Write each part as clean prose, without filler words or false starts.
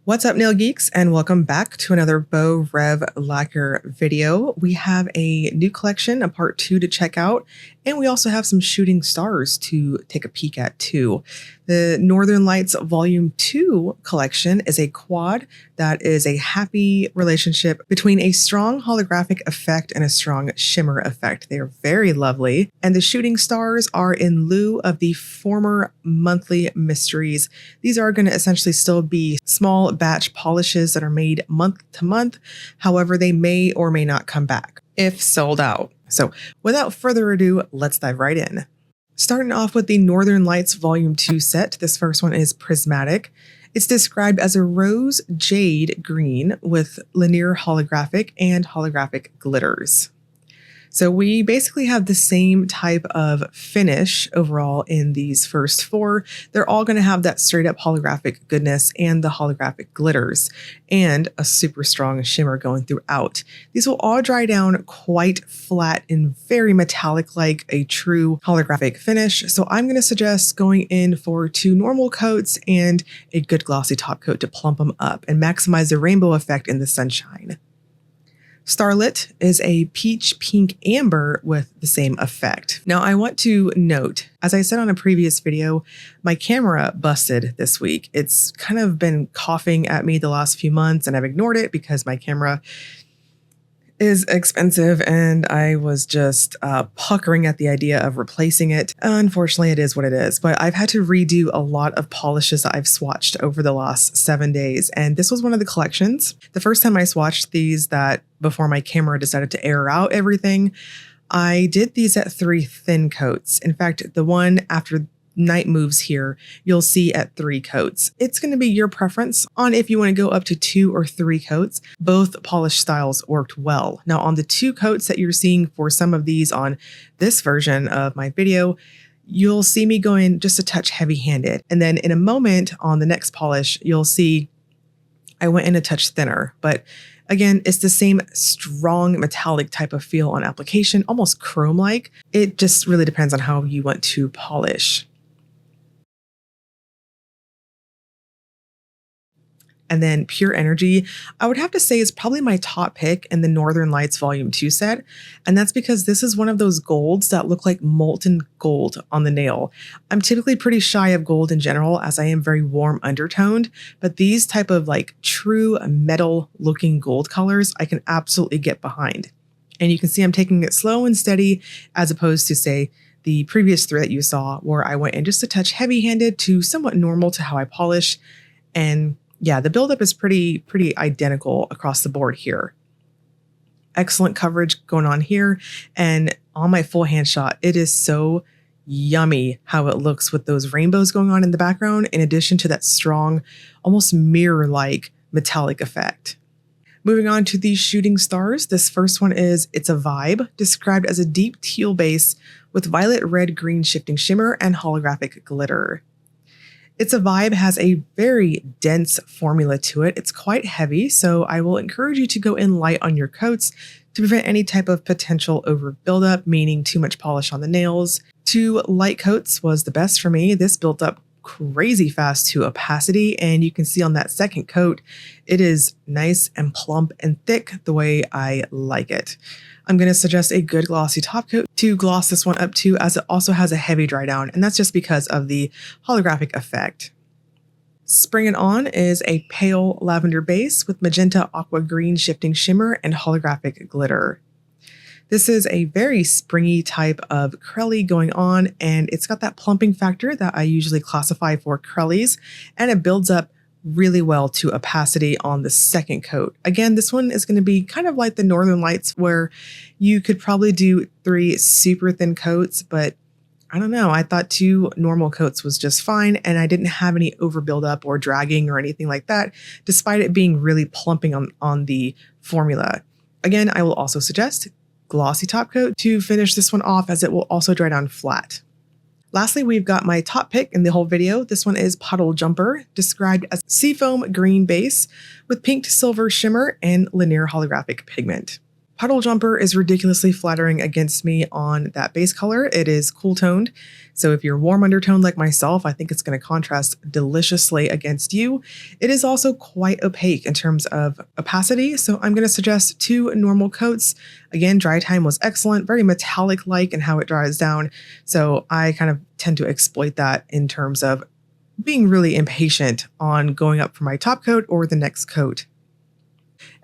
What's up, nail geeks, and welcome back to another Beaux Rev lacquer video. We have a new collection, a part 2 to check out, and we also have some shooting stars to take a peek at too. The Northern Lights Volume 2 collection is a quad that is a happy relationship between a strong holographic effect and a strong shimmer effect. They are very lovely, and the shooting stars are in lieu of the former monthly mysteries. These are going to essentially still be small batch polishes that are made month to month. However, they may or may not come back if sold out. So without further ado, let's dive right in. Starting off with the Northern Lights Volume 2 set, this first one is Prismatic. It's described as a rose jade green with linear holographic and holographic glitters. So we basically have the same type of finish overall in these first four. They're all going to have that straight up holographic goodness and the holographic glitters and a super strong shimmer going throughout. These will all dry down quite flat and very metallic like a true holographic finish. So I'm going to suggest going in for 2 normal coats and a good glossy top coat to plump them up and maximize the rainbow effect in the sunshine. Starlit is a peach pink amber with the same effect. Now I want to note, as I said on a previous video, my camera busted this week. It's kind of been coughing at me the last few months and I've ignored it because my camera is expensive and I was just puckering at the idea of replacing it. Unfortunately, it is what it is, but I've had to redo a lot of polishes that I've swatched over the last 7 days, and this was one of the collections. The first time I swatched these, that before my camera decided to air out everything, I did these at 3 thin coats. In fact, the one after Night Moves here, you'll see at 3 coats. It's going to be your preference on if you want to go up to 2 or 3 coats. Both polish styles worked well. Now on the 2 coats that you're seeing for some of these on this version of my video, you'll see me going just a touch heavy-handed. And then in a moment on the next polish, you'll see I went in a touch thinner, but again, it's the same strong metallic type of feel on application, almost chrome-like. It just really depends on how you want to polish. And then Pure Energy, I would have to say is probably my top pick in the Northern Lights Volume 2 set. And that's because this is one of those golds that look like molten gold on the nail. I'm typically pretty shy of gold in general as I am very warm undertoned, but these type of like true metal looking gold colors, I can absolutely get behind. And you can see I'm taking it slow and steady as opposed to say the previous 3 that you saw where I went in just a touch heavy handed to somewhat normal to how I polish. And yeah, the buildup is pretty identical across the board here. Excellent coverage going on here. And on my full hand shot, it is so yummy how it looks with those rainbows going on in the background, in addition to that strong, almost mirror-like metallic effect. Moving on to these shooting stars, this first one is It's a Vibe, described as a deep teal base with violet, red, green shifting shimmer and holographic glitter. It's a Vibe has a very dense formula to it. It's quite heavy, so I will encourage you to go in light on your coats to prevent any type of potential over buildup, meaning too much polish on the nails. 2 light coats was the best for me. This built up crazy fast to opacity, and you can see on that second coat, it is nice and plump and thick the way I like it. I'm going to suggest a good glossy top coat to gloss this one up to, as it also has a heavy dry down, and that's just because of the holographic effect. Spring It On is a pale lavender base with magenta aqua green shifting shimmer and holographic glitter. This is a very springy type of crelly going on, and it's got that plumping factor that I usually classify for crellies, and it builds up really well to opacity on the second coat. Again, this one is going to be kind of like the Northern Lights where you could probably do 3 super thin coats, but I don't know. I thought 2 normal coats was just fine, and I didn't have any over buildup or dragging or anything like that, despite it being really plumping on the formula. Again, I will also suggest glossy top coat to finish this one off, as it will also dry down flat. Lastly, we've got my top pick in the whole video. This one is Puddle Jumper, described as seafoam green base with pink to silver shimmer and linear holographic pigment. Puddle Jumper is ridiculously flattering against me on that base color. It is cool toned, so if you're warm undertoned like myself, I think it's going to contrast deliciously against you. It is also quite opaque in terms of opacity, so I'm going to suggest 2 normal coats. Again, dry time was excellent, very metallic-like in how it dries down, so I kind of tend to exploit that in terms of being really impatient on going up for my top coat or the next coat.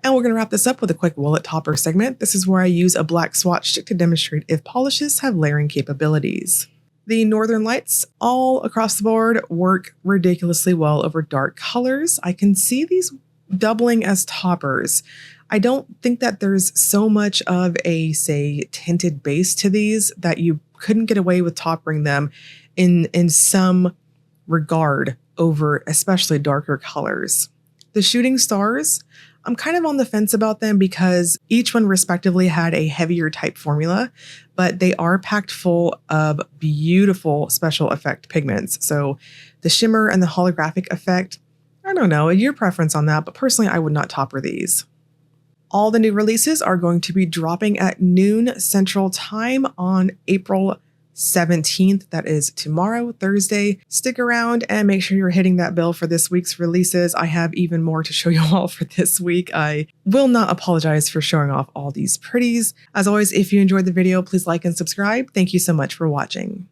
And we're going to wrap this up with a quick wallet topper segment. This is where I use a black swatch stick to demonstrate if polishes have layering capabilities. The Northern Lights all across the board work ridiculously well over dark colors. I can see these doubling as toppers. I don't think that there's so much of a, say, tinted base to these that you couldn't get away with toppering them in some regard over especially darker colors. The Shooting Stars, I'm kind of on the fence about them because each one respectively had a heavier type formula, but they are packed full of beautiful special effect pigments. So the shimmer and the holographic effect, I don't know, your preference on that, but personally I would not topper these. All the new releases are going to be dropping at noon Central Time on April 17th. That is tomorrow, Thursday. Stick around and make sure you're hitting that bell for this week's releases. I have even more to show you all for this week. I will not apologize for showing off all these pretties. As always, if you enjoyed the video, please like and subscribe. Thank you so much for watching.